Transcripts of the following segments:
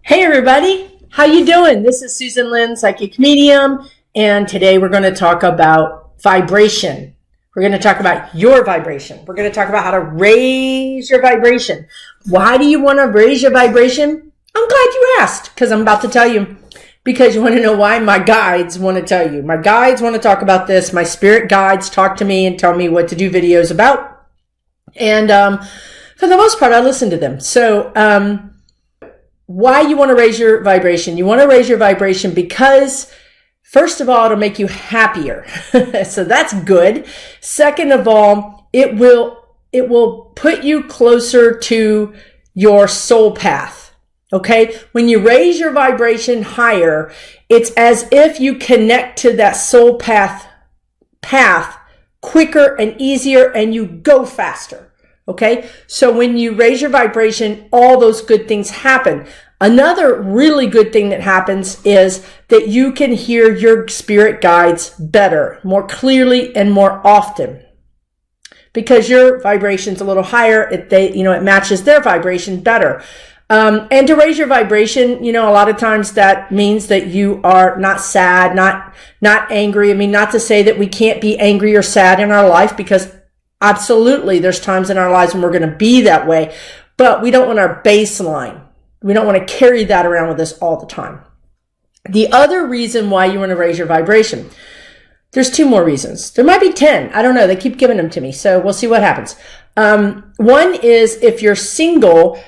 Hey everybody, how you doing? This is Susan Lynn, psychic medium, and today we're going to talk about vibration. We're going to talk about your vibration. We're going to talk about how to raise your vibration. Why do you want to raise your vibration? I'm glad you asked, because I'm about to tell you. Because you want to know why? My guides want to tell you. My guides want to talk about this. My spirit guides talk to me and tell me what to do videos about. And for the most part, I listen to them. So, why you want to raise your vibration? You want to raise your vibration because, first of all, it'll make you happier. So that's good. Second of all, it will put you closer to your soul path. Okay? When you raise your vibration higher, it's as if you connect to that soul path quicker and easier, and you go faster. Okay, so when you raise your vibration, all those good things happen. Another really good thing that happens is that you can hear your spirit guides better, more clearly, and more often. Because your vibration's a little higher, it matches their vibration better. And to raise your vibration, a lot of times that means that you are not sad, not angry. I mean, not to say that we can't be angry or sad in our life, because absolutely, there's times in our lives when we're going to be that way, but we don't want our baseline. We don't want to carry that around with us all the time. The other reason why you want to raise your vibration, there's two more reasons. There might be 10. I don't know. They keep giving them to me, so we'll see what happens. One is if you're single,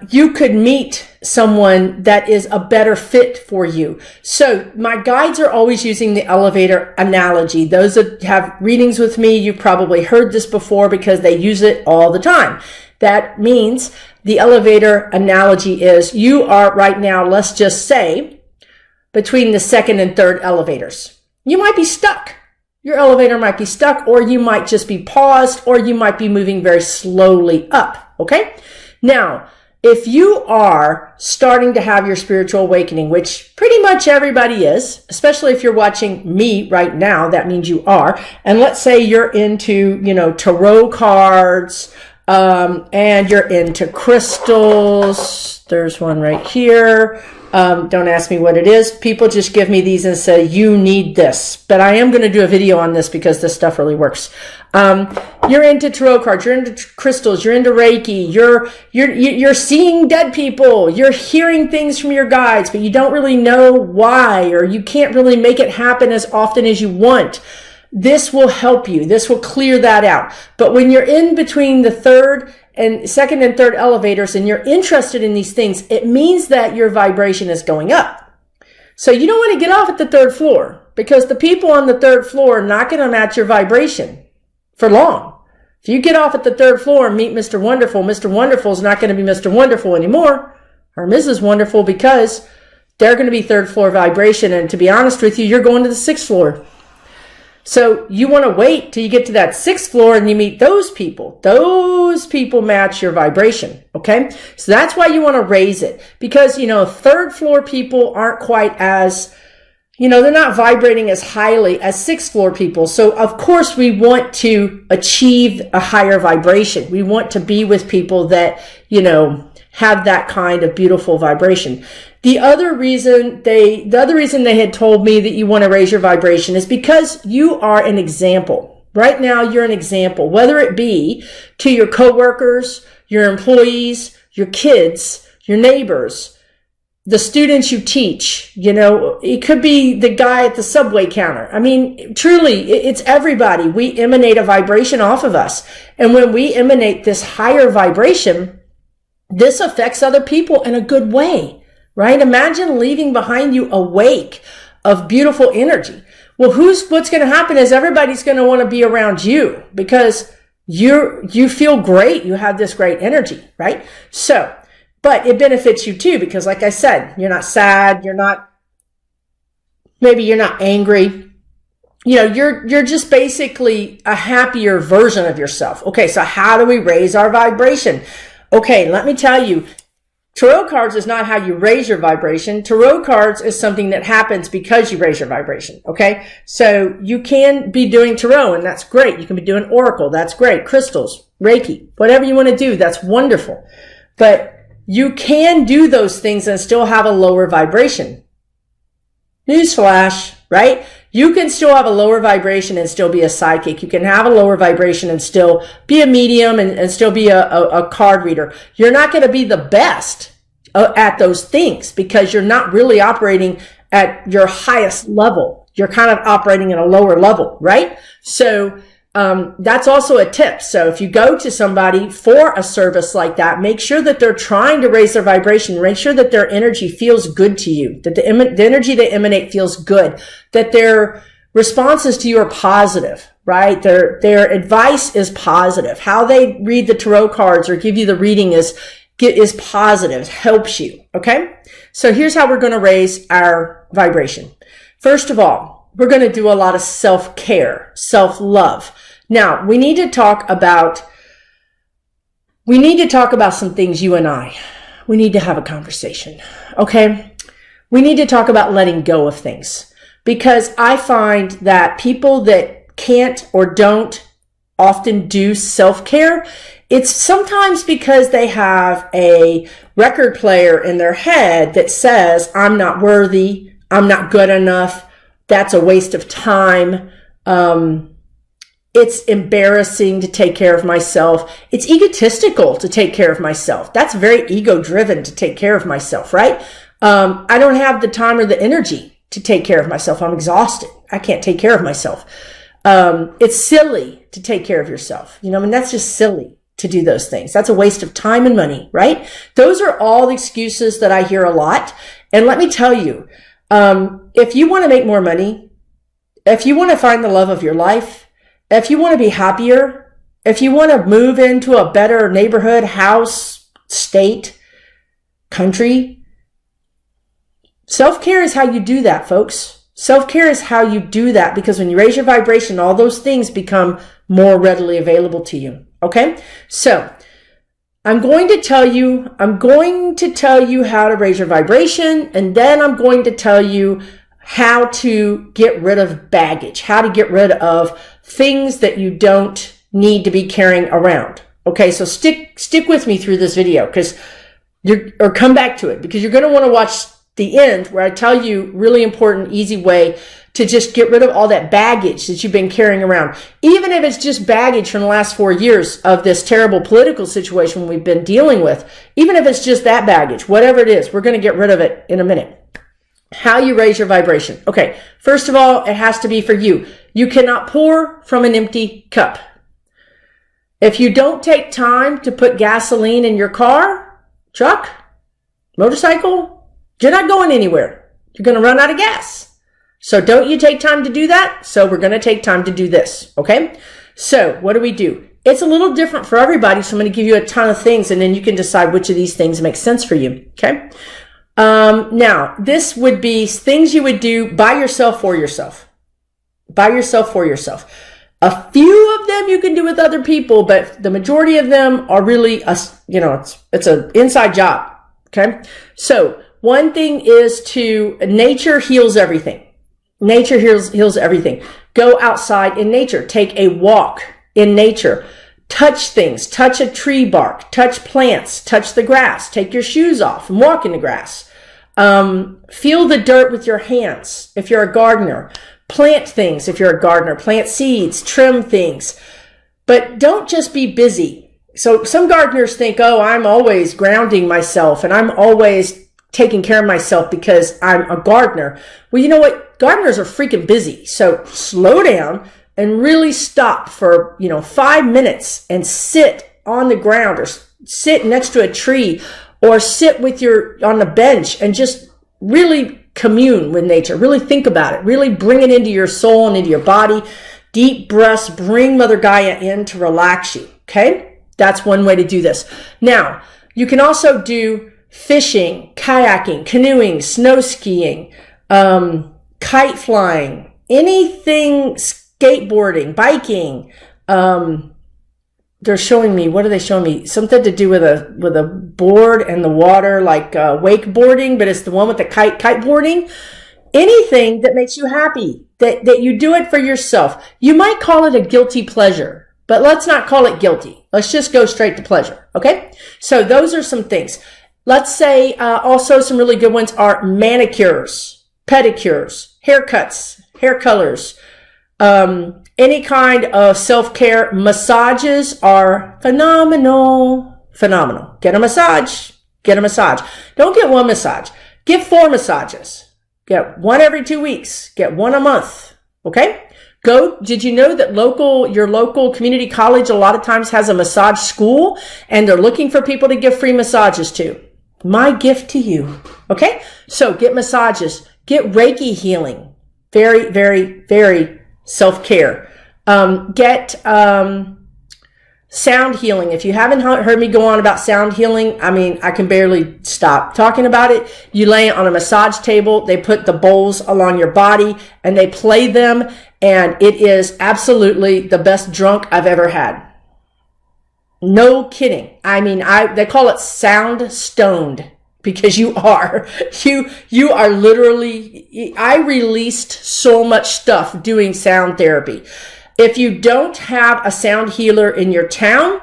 you could meet someone that is a better fit for you. So my guides are always using the elevator analogy. Those that have readings with me, you've probably heard this before because they use it all the time. That means the elevator analogy is you are right now, let's just say, between the second and third elevators. You might be stuck. Your elevator might be stuck, or you might just be paused, or you might be moving very slowly up. Okay? Now, if you are starting to have your spiritual awakening, which pretty much everybody is, especially if you're watching me right now, that means you are. And let's say you're into, tarot cards, and you're into crystals. There's one right here. Don't ask me what it is. People just give me these and say, you need this. But I am going to do a video on this because this stuff really works. You're into tarot cards, you're into crystals, you're into Reiki, you're seeing dead people, you're hearing things from your guides, but you don't really know why, or you can't really make it happen as often as you want. This will help you. This will clear that out. But when you're in between the second and third elevators and you're interested in these things, it means that your vibration is going up. So you don't want to get off at the third floor, because the people on the third floor are not going to match your vibration for long. If you get off at the third floor and meet Mr. Wonderful, Mr. Wonderful is not going to be Mr. Wonderful anymore, or Mrs. Wonderful, because they're going to be third floor vibration. And to be honest with you, you're going to the sixth floor. So you want to wait till you get to that sixth floor and you meet those people. Those people match your vibration. Okay. So that's why you want to raise it, because, third floor people aren't quite as, they're not vibrating as highly as sixth floor people. So of course we want to achieve a higher vibration. We want to be with people that, have that kind of beautiful vibration. The other reason they had told me that you want to raise your vibration is because you are an example. Right now, you're an example, whether it be to your coworkers, your employees, your kids, your neighbors, the students you teach. It could be the guy at the subway counter. I mean, truly, it's everybody. We emanate a vibration off of us. And when we emanate this higher vibration, this affects other people in a good way. Right? Imagine leaving behind you a wake of beautiful energy. Well, what's going to happen is everybody's going to want to be around you because you feel great. You have this great energy, right? So, but it benefits you too, because like I said, you're not sad. Maybe you're not angry. You're just basically a happier version of yourself. Okay. So how do we raise our vibration? Okay. Let me tell you. Tarot cards is not how you raise your vibration. Tarot cards is something that happens because you raise your vibration. Okay. So you can be doing tarot, and that's great. You can be doing oracle. That's great. Crystals, Reiki, whatever you want to do. That's wonderful. But you can do those things and still have a lower vibration. Newsflash, right? You can still have a lower vibration and still be a psychic. You can have a lower vibration and still be a medium and still be a card reader. You're not going to be the best at those things because you're not really operating at your highest level. You're kind of operating at a lower level, right? So that's also a tip. So if you go to somebody for a service like that, make sure that they're trying to raise their vibration. Make sure that their energy feels good to you, that the energy they emanate feels good, that their responses to you are positive, right? Their advice is positive. How they read the tarot cards or give you the reading is positive, helps you. Okay. So here's how we're going to raise our vibration. First of all, we're going to do a lot of self-care, self-love. Now, we need to talk about some things, you and I. We need to have a conversation, okay? We need to talk about letting go of things because I find that people that can't or don't often do self-care, it's sometimes because they have a record player in their head that says, I'm not worthy, I'm not good enough, that's a waste of time, it's embarrassing to take care of myself. It's egotistical to take care of myself. That's very ego-driven to take care of myself, right? I don't have the time or the energy to take care of myself. I'm exhausted. I can't take care of myself. It's silly to take care of yourself. You know, I mean, that's just silly to do those things. That's a waste of time and money, right? Those are all the excuses that I hear a lot. And let me tell you, if you want to make more money, if you want to find the love of your life, if you want to be happier, if you want to move into a better neighborhood, house, state, country, self-care is how you do that, folks. Self-care is how you do that because when you raise your vibration, all those things become more readily available to you. Okay? So I'm going to tell you how to raise your vibration, and then I'm going to tell you how to get rid of baggage, how to get rid of things that you don't need to be carrying around. Okay, so stick with me through this video or come back to it because you're going to want to watch the end where I tell you really important, easy way to just get rid of all that baggage that you've been carrying around. Even if it's just baggage from the last 4 years of this terrible political situation we've been dealing with, even if it's just that baggage, whatever it is, we're going to get rid of it in a minute. How you raise your vibration. Okay, first of all, it has to be for you. You cannot pour from an empty cup. If you don't take time to put gasoline in your car, truck, motorcycle, you're not going anywhere. You're going to run out of gas. So don't you take time to do that? So we're going to take time to do this, okay? So what do? It's a little different for everybody, so I'm going to give you a ton of things, and then you can decide which of these things make sense for you, okay? Now, this would be things you would do by yourself for yourself. By yourself for yourself. A few of them you can do with other people, but the majority of them are really, it's an inside job, okay? So one thing is nature heals everything. Nature heals everything. Go outside in nature. Take a walk in nature. Touch things. Touch a tree bark. Touch plants. Touch the grass. Take your shoes off and walk in the grass. Feel the dirt with your hands if you're a gardener. Plant things if you're a gardener. Plant seeds. Trim things. But don't just be busy. So some gardeners think, oh, I'm always grounding myself and I'm always taking care of myself because I'm a gardener. Well, you know what? Gardeners are freaking busy. So slow down and really stop for, 5 minutes and sit on the ground or sit next to a tree or sit on the bench and just really commune with nature. Really think about it. Really bring it into your soul and into your body. Deep breaths. Bring Mother Gaia in to relax you. Okay? That's one way to do this. Now, you can also do fishing, kayaking, canoeing, snow skiing, kite flying, anything, skateboarding, biking. They're showing me, what are they showing me? Something to do with a board and the water, like wakeboarding, but it's the one with the kiteboarding. Anything that makes you happy, that you do it for yourself. You might call it a guilty pleasure, but let's not call it guilty. Let's just go straight to pleasure, okay? So those are some things. Let's say also some really good ones are manicures, pedicures, haircuts, hair colors, any kind of self-care. Massages are phenomenal. Get a massage. Don't get one massage. Get 4 massages. Get one every 2 weeks. Get one a month. Okay? Did you know that your local community college a lot of times has a massage school, and they're looking for people to give free massages to? My gift to you. Okay? So get massages. Get Reiki healing. Very, very, very self-care. Get sound healing. If you haven't heard me go on about sound healing, I mean, I can barely stop talking about it. You lay on a massage table. They put the bowls along your body and they play them. And it is absolutely the best drunk I've ever had. No kidding. I mean, they call it sound stoned, because you are. You are literally, I released so much stuff doing sound therapy. If you don't have a sound healer in your town,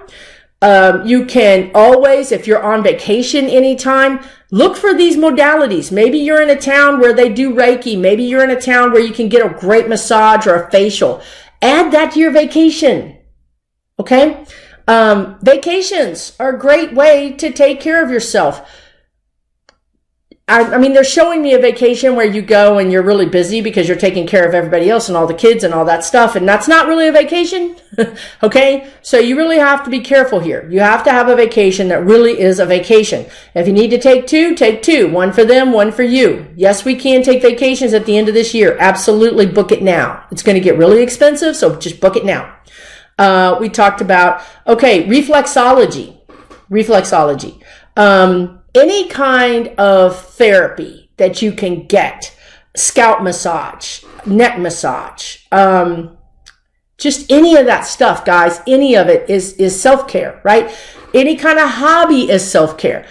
you can always, if you're on vacation anytime, look for these modalities. Maybe you're in a town where they do Reiki. Maybe you're in a town where you can get a great massage or a facial. Add that to your vacation. Okay? Vacations are a great way to take care of yourself. I mean, they're showing me a vacation where you go and you're really busy because you're taking care of everybody else and all the kids and all that stuff. And that's not really a vacation. Okay. So you really have to be careful here. You have to have a vacation that really is a vacation. If you need to take 2, take 2. 1 for them, 1 for you. Yes, we can take vacations at the end of this year. Absolutely. Book it now. It's going to get really expensive. So just book it now. We talked about, okay, reflexology. Any kind of therapy that you can get, scalp massage, neck massage, just any of that stuff, guys, any of it is self-care, right? Any kind of hobby is self-care.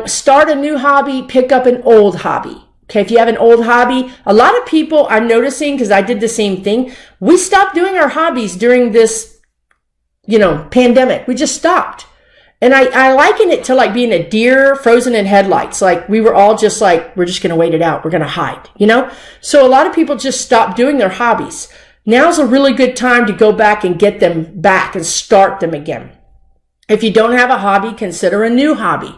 Start a new hobby, pick up an old hobby. Okay, if you have an old hobby, a lot of people I'm noticing, because I did the same thing, we stopped doing our hobbies during this, pandemic. We just stopped. And I liken it to like being a deer frozen in headlights. Like we were all just like, we're just going to wait it out. We're going to hide, So a lot of people just stopped doing their hobbies. Now's a really good time to go back and get them back and start them again. If you don't have a hobby, consider a new hobby.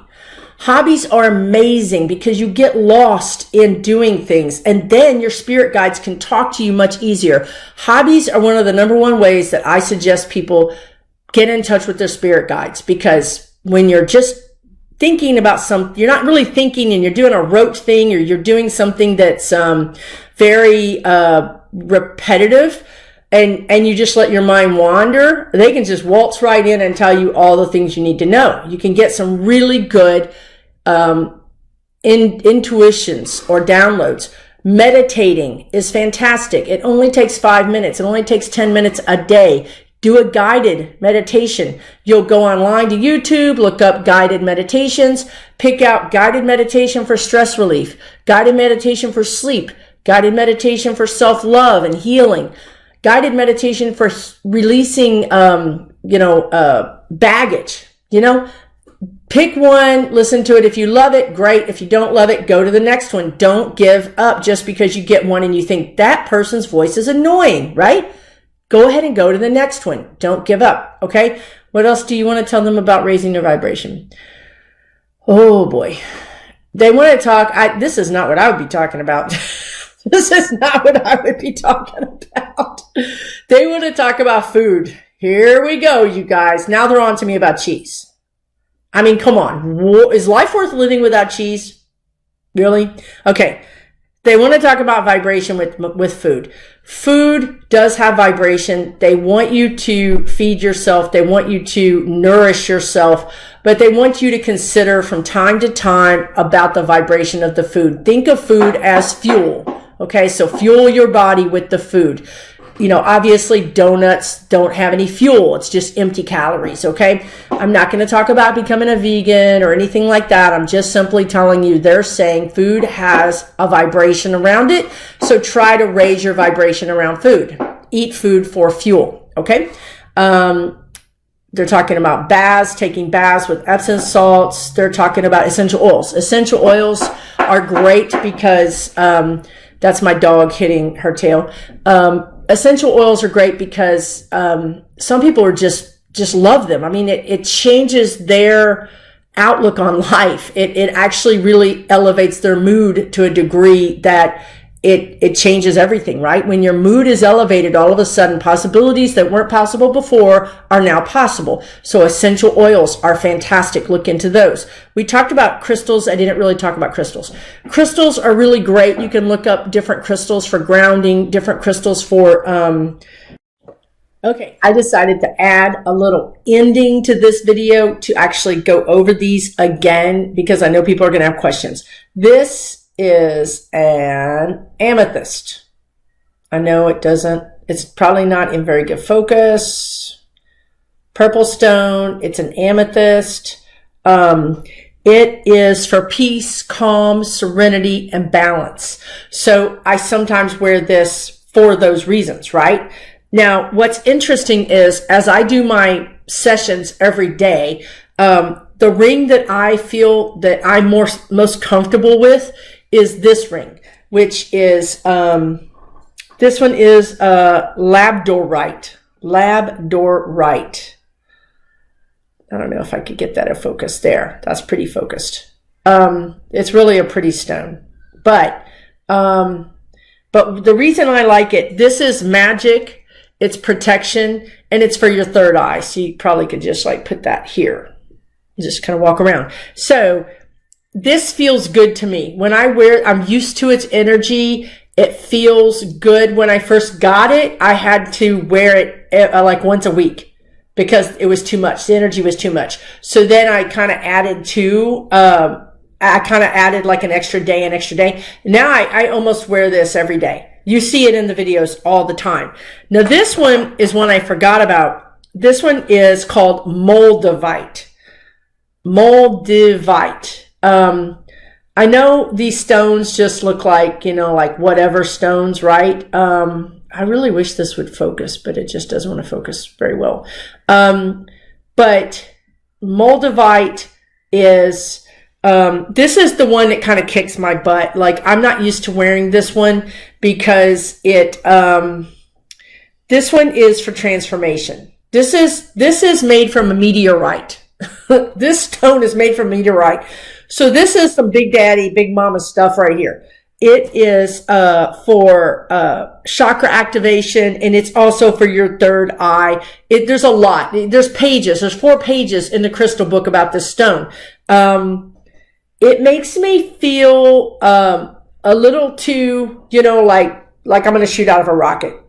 Hobbies are amazing because you get lost in doing things, and then your spirit guides can talk to you much easier. Hobbies are one of the number one ways that I suggest people get in touch with their spirit guides, because when you're just thinking about something, you're not really thinking and you're doing a rote thing, or you're doing something that's very repetitive, and you just let your mind wander, they can just waltz right in and tell you all the things you need to know. You can get some really good intuitions or downloads. Meditating is fantastic. It only takes 5 minutes. It only takes 10 minutes a day. Do a guided meditation. You'll go online to YouTube, look up guided meditations, pick out guided meditation for stress relief, guided meditation for sleep, guided meditation for self-love and healing, guided meditation for releasing, baggage, Pick one, listen to it. If you love it, great. If you don't love it, go to the next one. Don't give up just because you get one and you think that person's voice is annoying, right? Go ahead and go to the next one. Don't give up, okay? What else do you want to tell them about raising their vibration? Oh, boy. They want to talk. This is not what I would be talking about. This is not what I would be talking about. They want to talk about food. Here we go, you guys. Now they're on to me about cheese. I mean, come on. Is life worth living without cheese? Really? Okay. They want to talk about vibration with food. Food does have vibration. They want you to feed yourself. They want you to nourish yourself, but they want you to consider from time to time about the vibration of the food. Think of food as fuel. Okay. So fuel your body with the food. Obviously donuts don't have any fuel. It's just empty calories. Okay. I'm not going to talk about becoming a vegan or anything like that. I'm just simply telling you they're saying food has a vibration around it. So try to raise your vibration around food. Eat food for fuel. Okay. They're talking about baths, taking baths with Epsom salts. They're talking about essential oils. Essential oils are great because, that's my dog hitting her tail. Essential oils are great because, some people are just love them. I mean, it changes their outlook on life. It actually really elevates their mood to a degree that it changes everything, right? When your mood is elevated, all of a sudden possibilities that weren't possible before are now possible. So essential oils are fantastic. Look into those. We talked about crystals. I didn't really talk about crystals. Crystals are really great. You can look up different crystals for grounding, different crystals for, okay, I decided to add a little ending to this video to actually go over these again because I know people are going to have questions. This is an amethyst. I know it's probably not in very good focus. Purple stone, it's an amethyst. It is for peace, calm, serenity, and balance. So I sometimes wear this for those reasons, right? Now, what's interesting is as I do my sessions every day, the ring that I feel that I'm most comfortable with is this ring, which is, this one is labradorite. Labradorite. I don't know if I could get that in focus there. That's pretty focused. It's really a pretty stone. But the reason I like it, this is magic, it's protection, and it's for your third eye. So you probably could just like put that here. Just kind of walk around. So this feels good to me. When I wear it, I'm used to its energy. It feels good. When I first got it, I had to wear it like once a week because it was too much. The energy was too much. So then I kind of added like an extra day. Now I almost wear this every day. You see it in the videos all the time. Now this one is one I forgot about. This one is called moldavite. Moldavite. I know these stones just look like, like whatever stones, right? I really wish this would focus, but it just doesn't want to focus very well. But moldavite is, this is the one that kind of kicks my butt. Like I'm not used to wearing this one because this one is for transformation. This is made from a meteorite. This stone is made from meteorite. So this is some Big Daddy, Big Mama stuff right here. It is for chakra activation, and it's also for your third eye. There's a lot. There's 4 pages in the crystal book about this stone. It makes me feel a little too, like I'm going to shoot out of a rocket.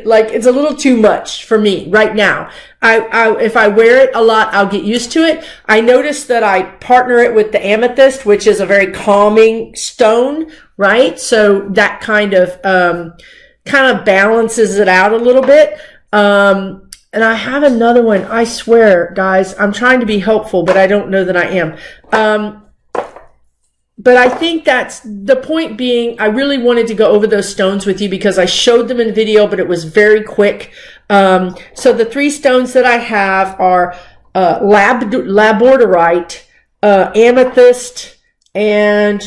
Like it's a little too much for me right now. If I wear it a lot, I'll get used to it. I noticed that I partner it with the amethyst, which is a very calming stone, right? So that kind of balances it out a little bit. And I have another one. I swear, guys, I'm trying to be helpful, but I don't know that I am. But I think that's the point being, I really wanted to go over those stones with you because I showed them in video, but it was very quick. So the 3 stones that I have are labradorite, amethyst, and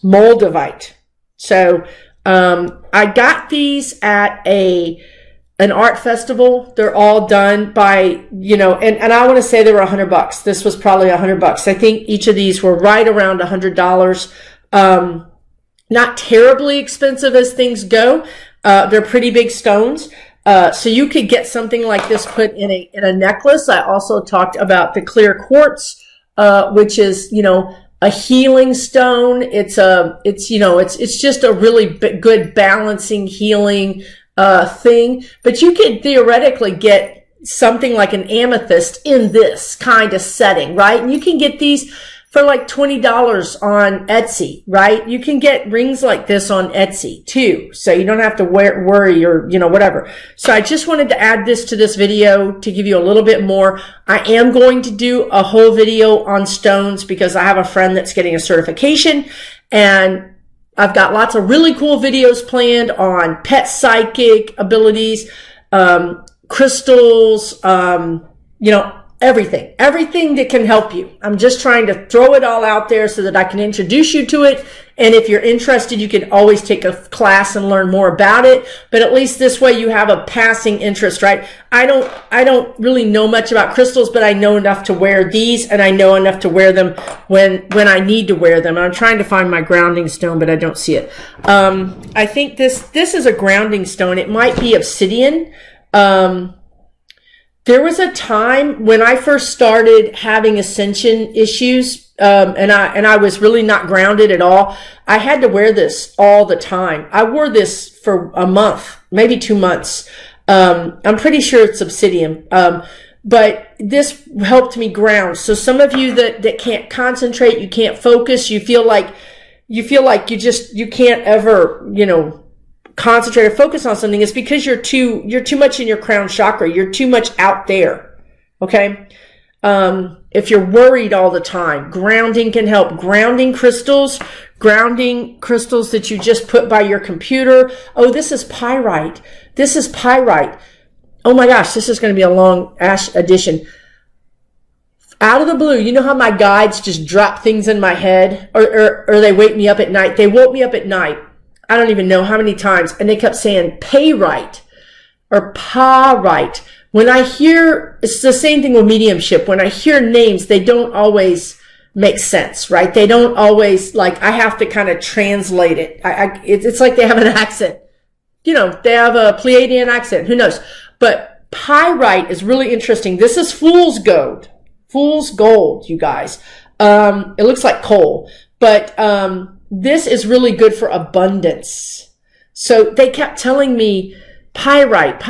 moldavite. So I got these at an art festival. They're all done by, and I want to say they were $100. This was probably $100. I think each of these were right around $100. Not terribly expensive as things go. They're pretty big stones. So you could get something like this put in a necklace. I also talked about the clear quartz, which is, a healing stone. It's just a really good balancing, healing thing, but you could theoretically get something like an amethyst in this kind of setting, right? And you can get these for like $20 on Etsy, right? You can get rings like this on Etsy too, so you don't have to worry or whatever. So I just wanted to add this to this video to give you a little bit more. I am going to do a whole video on stones because I have a friend that's getting a certification, and I've got lots of really cool videos planned on pet psychic abilities, crystals, everything that can help you. I'm just trying to throw it all out there so that I can introduce you to it. And if you're interested, you can always take a class and learn more about it. But at least this way you have a passing interest, right? I don't really know much about crystals, but I know enough to wear these, and I know enough to wear them when I need to wear them. I'm trying to find my grounding stone, but I don't see it. I think this is a grounding stone. It might be obsidian. There was a time when I first started having ascension issues, and I was really not grounded at all. I had to wear this all the time. I wore this for a month, maybe 2 months. I'm pretty sure it's obsidian. But this helped me ground. So some of you that can't concentrate, you can't focus, you feel like you can't ever, concentrate or focus on something, is because you're too much in your crown chakra. You're too much out there. Okay. If you're worried all the time, grounding can help. Grounding crystals that you just put by your computer. Oh, this is pyrite. Oh my gosh, this is going to be a long ash edition. Out of the blue, you know how my guides just drop things in my head, or they wake me up at night. They woke me up at night. I don't even know how many times. And they kept saying pyrite or pyrite. When I hear, it's the same thing with mediumship. When I hear names, they don't always make sense, right? They don't always, I have to kind of translate it. It's like they have an accent. They have a Pleiadian accent. Who knows? But pyrite is really interesting. This is fool's gold. Fool's gold, you guys. It looks like coal. But this is really good for abundance. So they kept telling me pyrite.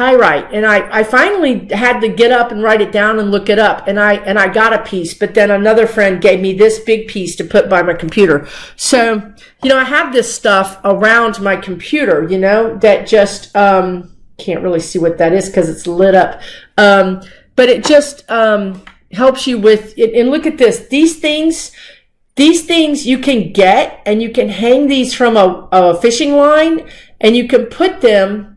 And I finally had to get up and write it down and look it up. And I got a piece, but then another friend gave me this big piece to put by my computer. So, I have this stuff around my computer, that just, can't really see what that is because it's lit up. But it just, helps you with it. And look at this. These things you can get, and you can hang these from a fishing line, and you can put them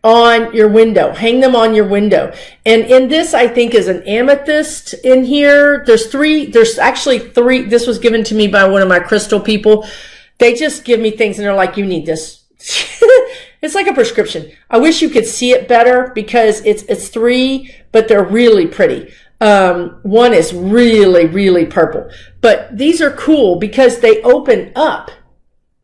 on your window, hang them on your window. And in this, I think, is an amethyst in here. There's actually three. This was given to me by one of my crystal people. They just give me things and they're like, you need this. It's like a prescription. I wish you could see it better because it's three, but they're really pretty. One is really, really purple, but these are cool because they open up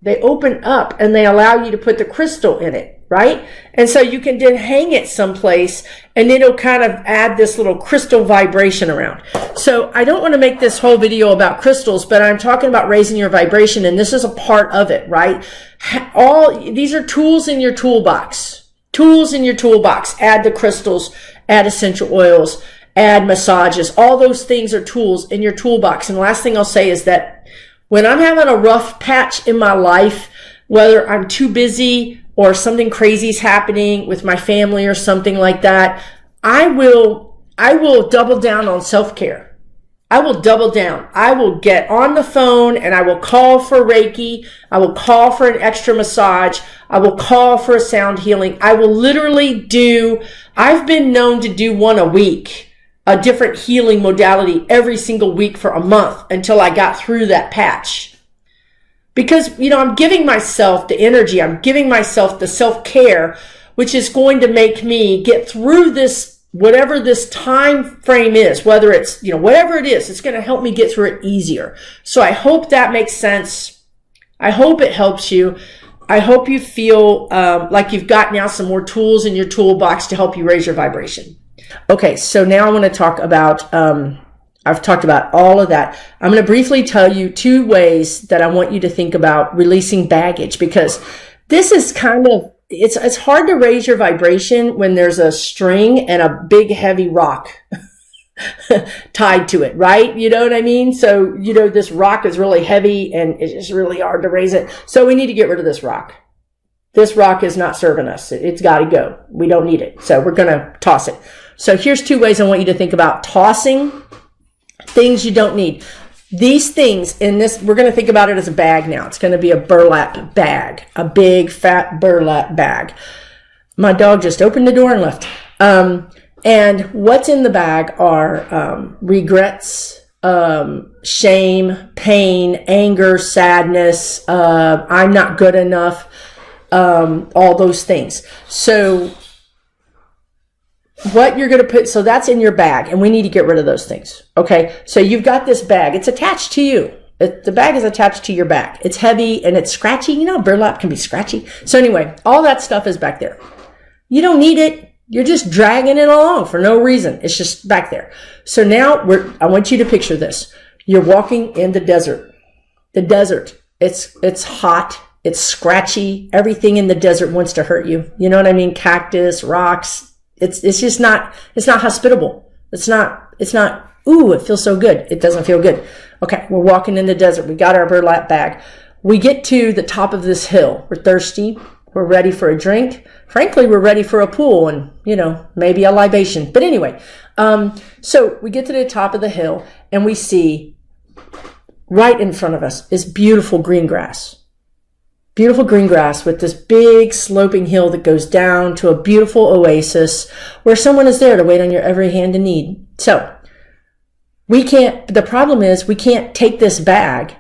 and they allow you to put the crystal in it, right? And so you can then hang it someplace and it'll kind of add this little crystal vibration around. So I don't want to make this whole video about crystals, but I'm talking about raising your vibration, and this is a part of it, right? These are tools in your toolbox. Add the crystals, add essential oils, add massages. All those things are tools in your toolbox. And the last thing I'll say is that when I'm having a rough patch in my life, whether I'm too busy or something crazy's happening with my family or something like that, I will double down on self-care. I will double down. I will get on the phone and I will call for Reiki. I will call for an extra massage. I will call for a sound healing. I will literally I've been known to do one a week. A different healing modality every single week for a month until I got through that patch. Because, I'm giving myself the energy, I'm giving myself the self-care, which is going to make me get through this, whatever this time frame is, whether it's, whatever it is, it's going to help me get through it easier. So I hope that makes sense. I hope it helps you. I hope you feel like you've got now some more tools in your toolbox to help you raise your vibration. Okay, so now I want to talk about, I've talked about all of that. I'm going to briefly tell you 2 ways that I want you to think about releasing baggage, because this is kind of, it's hard to raise your vibration when there's a string and a big heavy rock tied to it, right? You know what I mean? So, this rock is really heavy and it's just really hard to raise it. So we need to get rid of this rock. This rock is not serving us. It's got to go. We don't need it. So we're going to toss it. So here's 2 ways I want you to think about tossing things you don't need. These things in this, we're going to think about it as a bag now. It's going to be a burlap bag, a big fat burlap bag. My dog just opened the door and left. And what's in the bag are regrets, shame, pain, anger, sadness, I'm not good enough, all those things. So what you're going to put, so that's in your bag, and we need to get rid of those things. Okay. So you've got this bag. It's attached to you. The bag is attached to your back. It's heavy and it's scratchy. You know, burlap can be scratchy. So anyway, all that stuff is back there. You don't need it. You're just dragging it along for no reason. It's just back there. So now I want you to picture this. You're walking in the desert. The desert. It's hot. It's scratchy. Everything in the desert wants to hurt you. You know what I mean? Cactus, rocks. It's just not, it's not hospitable. It's not, ooh, it feels so good. It doesn't feel good. Okay. We're walking in the desert. We got our burlap bag. We get to the top of this hill. We're thirsty. We're ready for a drink. Frankly, we're ready for a pool and, you know, maybe a libation. But anyway, so we get to the top of the hill and we see right in front of us is beautiful green grass. Beautiful green grass with this big sloping hill that goes down to a beautiful oasis where someone is there to wait on your every hand in need. So the problem is we can't take this bag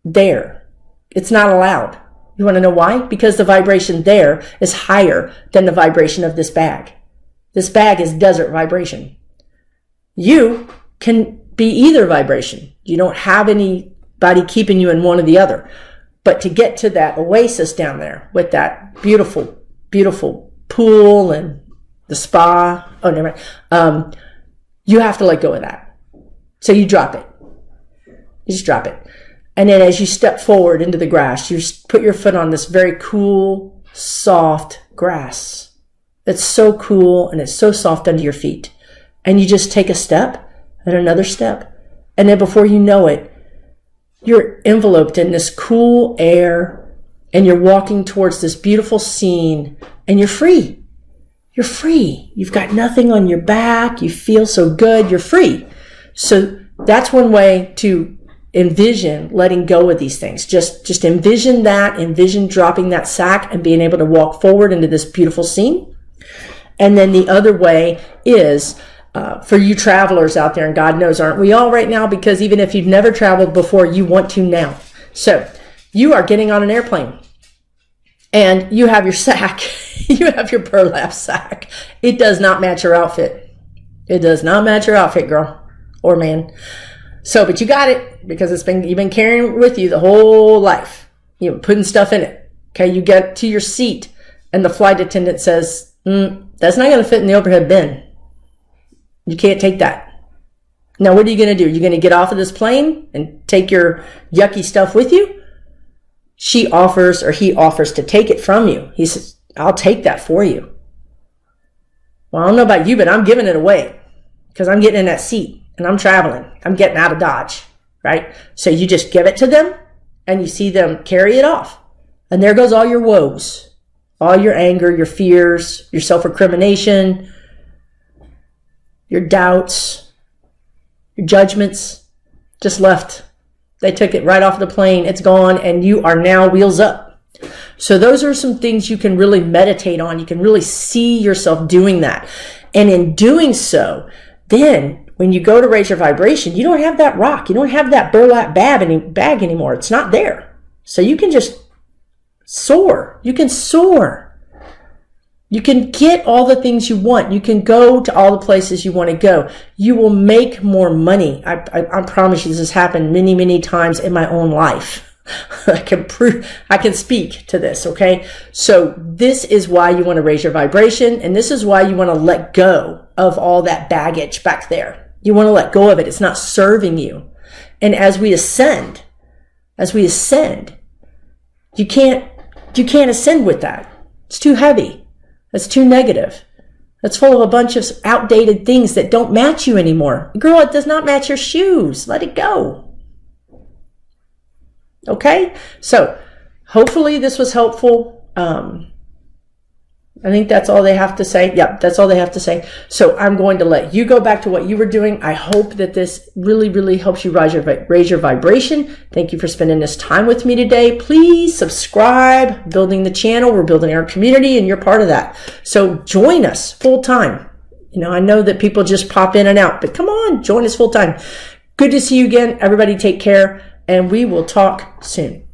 there. It's not allowed. You want to know why? Because the vibration there is higher than the vibration of this bag. This bag is desert vibration. You can be either vibration. You don't have anybody keeping you in one or the other. But to get to that oasis down there with that beautiful, beautiful pool and the spa, never mind. You have to let go of that. So you drop it. You just drop it. And then as you step forward into the grass, you put your foot on this very cool, soft grass. It's so cool and it's so soft under your feet. And you just take a step and another step. And then before you know it, you're enveloped in this cool air and you're walking towards this beautiful scene and you're free. You're free. You've got nothing on your back. You feel so good. You're free. So that's one way to envision letting go of these things. Just envision that, envision dropping that sack and being able to walk forward into this beautiful scene. And then the other way is, for you travelers out there, and God knows, aren't we all right now? Because even if you've never traveled before, you want to now. So you are getting on an airplane and you have your sack, you have your burlap sack. It does not match your outfit. It does not match your outfit, girl or man. So, but you got it because you've been carrying it with you the whole life. You're putting stuff in it. Okay. You get to your seat and the flight attendant says, that's not going to fit in the overhead bin. You can't take that. Now, what are you going to do? You're going to get off of this plane and take your yucky stuff with you? He offers to take it from you. He says, I'll take that for you. Well, I don't know about you, but I'm giving it away because I'm getting in that seat and I'm traveling. I'm getting out of Dodge, right? So you just give it to them and you see them carry it off. And there goes all your woes, all your anger, your fears, your self-recrimination, your doubts, your judgments, just left. They took it right off the plane. It's gone, and you are now wheels up. So those are some things you can really meditate on. You can really see yourself doing that. And in doing so, then when you go to raise your vibration, you don't have that rock. You don't have that burlap bag anymore. It's not there. So you can just soar. You can soar. You can get all the things you want. You can go to all the places you want to go. You will make more money. I promise you this has happened many, many times in my own life. I can speak to this, okay? So this is why you want to raise your vibration, and this is why you want to let go of all that baggage back there. You want to let go of it. It's not serving you. And as we ascend, you can't ascend with that. It's too heavy. That's too negative. That's full of a bunch of outdated things that don't match you anymore. Girl, it does not match your shoes. Let it go. Okay? So hopefully this was helpful. I think that's all they have to say. Yep, that's all they have to say. So I'm going to let you go back to what you were doing. I hope that this really, really helps you raise your vibration. Thank you for spending this time with me today. Please subscribe, building the channel. We're building our community and you're part of that. So join us full time You know, I know that people just pop in and out, but come on, join us full time. Good to see you again. Everybody take care, and we will talk soon.